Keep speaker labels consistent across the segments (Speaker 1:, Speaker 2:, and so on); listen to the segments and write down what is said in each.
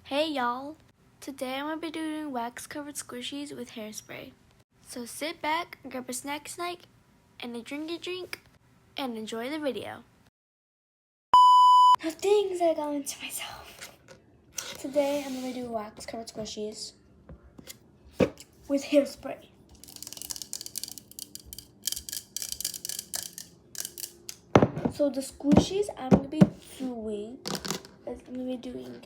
Speaker 1: Hey y'all! Today I'm going to be doing wax covered squishies with hairspray. So sit back, grab a snack, and a drink, and enjoy the video. The things I got into myself. Today I'm going to do wax covered squishies with hairspray. So the squishies I'm going to be doing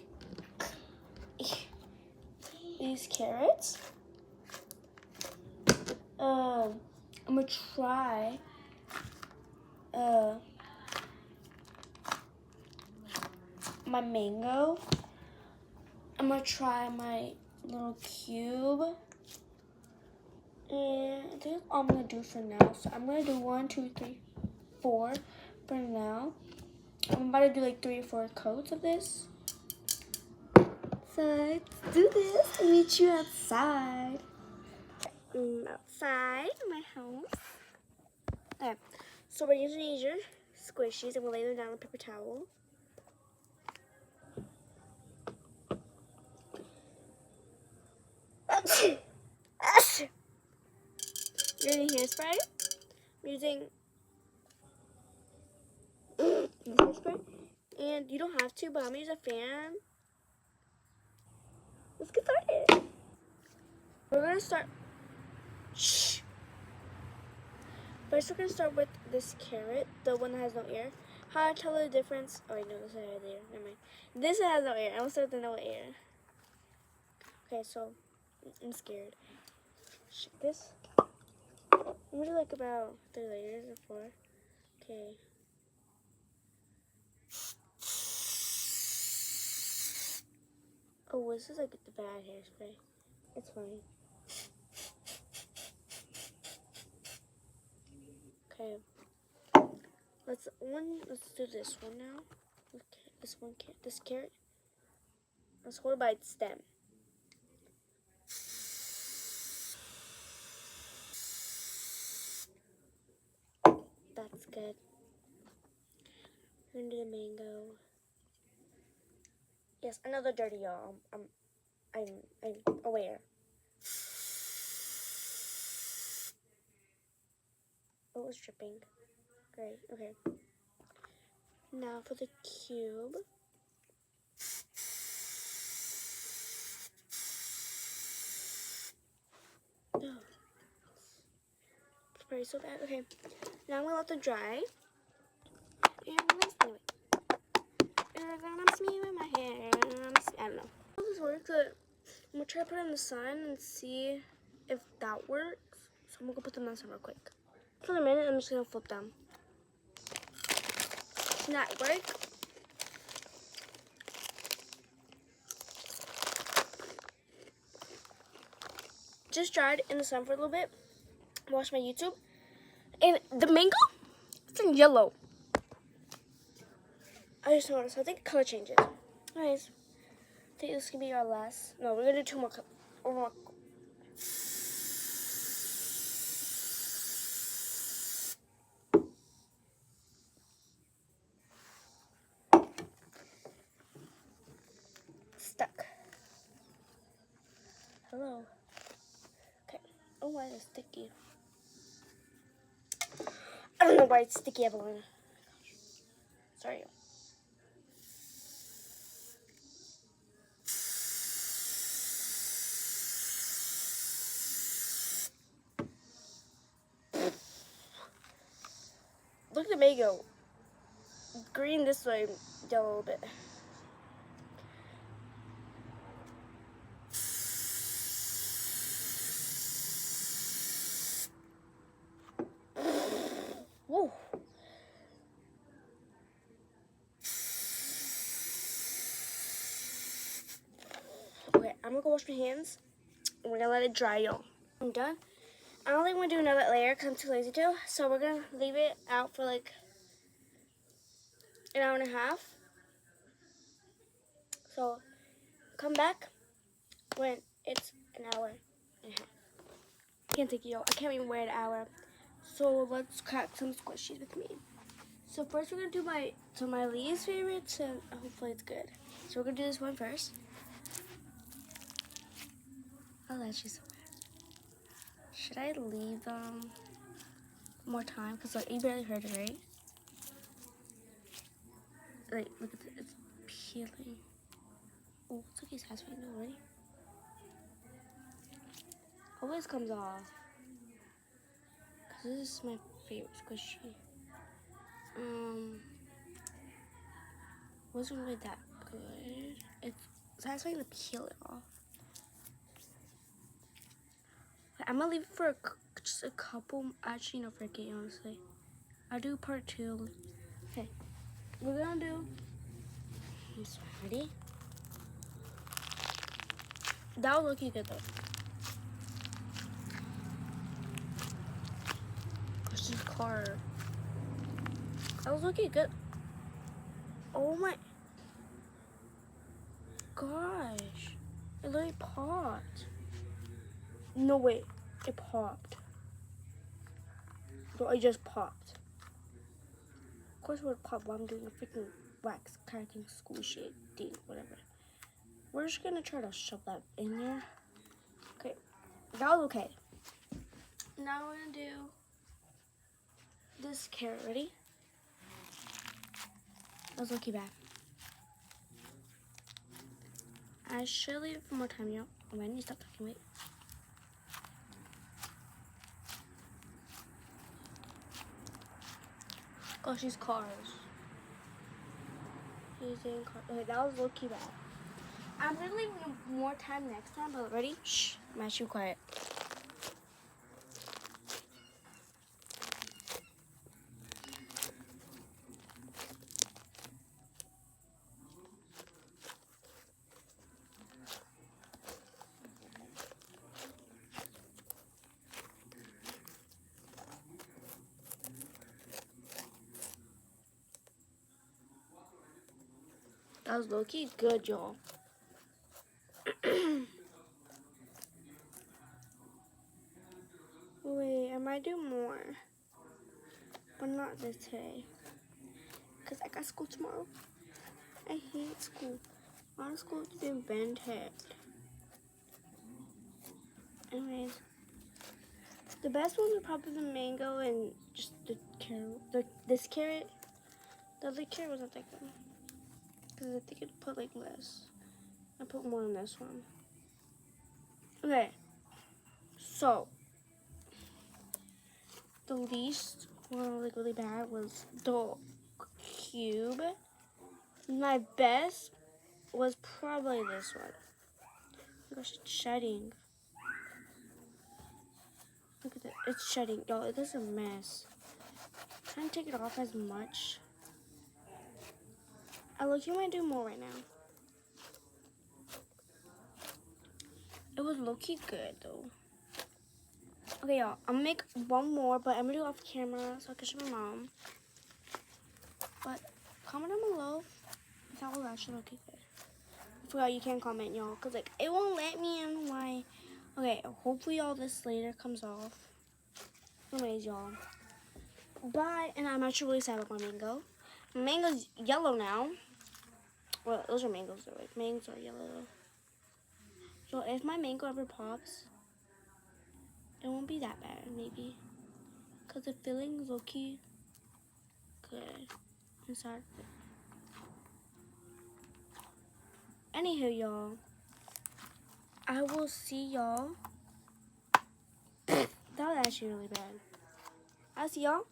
Speaker 1: these carrots. I'm gonna try my mango. I'm gonna try my little cube. And I think that's all I'm gonna do for now. So I'm gonna do 1, 2, 3, 4 for now. I'm about to do like 3 or 4 coats of this. So let's do this. I'll meet you outside. Outside my house. Okay, so we're using your squishies and we'll lay them down on a paper towel. You're using hairspray. I'm using hairspray. And you don't have to, but I'm gonna use a fan. Let's get started. We're gonna start. Shh. First, we're gonna start with this carrot, the one that has no ear. How to tell the difference? Oh, wait, no, this has no ear. Never mind. This has no ear. I will start with the no ear. Okay, so I'm scared. Check this. I'm gonna do like about 3 layers or 4. Okay. Oh, this is like the bad hairspray. It's fine. Okay. Let's do this one now. Okay, this carrot. Let's hold it by its stem. That's good. We're gonna do the mango. Yes, another dirty, y'all. I'm aware. Oh, it's dripping. Great. Okay. Now for the cube. Oh, spray so bad. Okay. Now I'm gonna let them dry. And I'm gonna smell it. And I'm smearing my hair. I don't know. How this works? But I'm gonna try to put it in the sun and see if that works. So I'm gonna go put them in the sun real quick. For a minute, I'm just gonna flip them. Not work. Just dried in the sun for a little bit. Watch my YouTube. And the mango, it's in yellow. I just noticed. I think the color changes. Anyways, I think this can be our last. No, we're gonna do 2 more colors. Stuck. Hello. Okay. Oh, why is it sticky? I don't know why it's sticky, Evelyn. Sorry. Look at the mango. Green this way, yellow a little bit. Whoa. Okay, I'm gonna go wash my hands. And we're gonna let it dry, y'all. I'm done. I don't think I'm gonna do another layer because I'm too lazy to. So we're gonna leave it out for like an hour and a half. So come back when it's an hour and a half. Can't take you, y'all. I can't even wait an hour. So let's crack some squishies with me. So first we're gonna do my least favorite, and hopefully it's good. So we're gonna do this one first. Oh, that's just so bad. Should I leave them more time? Because like, you barely heard it, right? Like, look at it. It's peeling. Oh, it's okay. It's halfway. No, ready? Always comes off. Because this is my favorite squishy. Wasn't really that good. It's satisfying to peel it off. I'm gonna leave it for just a couple. Actually, no, forget it, honestly. I'll do part 2. Okay, we're gonna do this one. Ready? That was looking good though. Push this car. That was looking good. Oh my gosh! It literally popped. No wait, it popped. So it just popped. Of course, it would pop while I'm doing a freaking wax cracking school shit thing, whatever. We're just gonna try to shove that in there. Okay, that was okay. Now we're gonna do this carrot. Ready? That was lucky bad. I should leave it for more time, yo. Oh, I need to stop talking. Wait. Gosh, these cars. Using cars. Okay, that was lucky bad. I'm gonna leave more time next time, but ready? Shh, I'm actually quiet. That was low-key good, y'all. Wait, I might do more. But not this today. Because I got school tomorrow. I hate school. On school to do bend head. Anyways. The best ones are probably the mango and just the carrot. This carrot. The other carrot wasn't that good. Because I think it put like less. I put more on this one. Okay. So. The least one like really bad was the cube. My best was probably this one. Oh my gosh, it's shedding. Look at that. It's shedding. Y'all, it is a mess. I'm trying to take it off as much. I look, you might do more right now. It was low-key good though. Okay, y'all, I'm gonna make one more, but I'm gonna do it off camera so I can show my mom. But comment down below if that was actually low-key good. I forgot you can't comment, y'all, because like it won't let me in why. Okay, hopefully all this later comes off. Anyways, y'all. Bye. And I'm actually really sad about my mango. My mango's yellow now. Well, those are mangoes. They're like mangoes are yellow. So if my mango ever pops, it won't be that bad, maybe. Because the filling is low-key good inside. Anywho, y'all. I will see y'all. That was actually really bad. I'll see y'all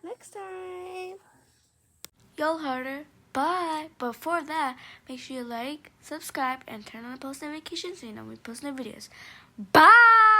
Speaker 1: next time. Y'all harder. Bye. Before that, make sure you like, subscribe, and turn on post notifications so you know when we post new videos. Bye.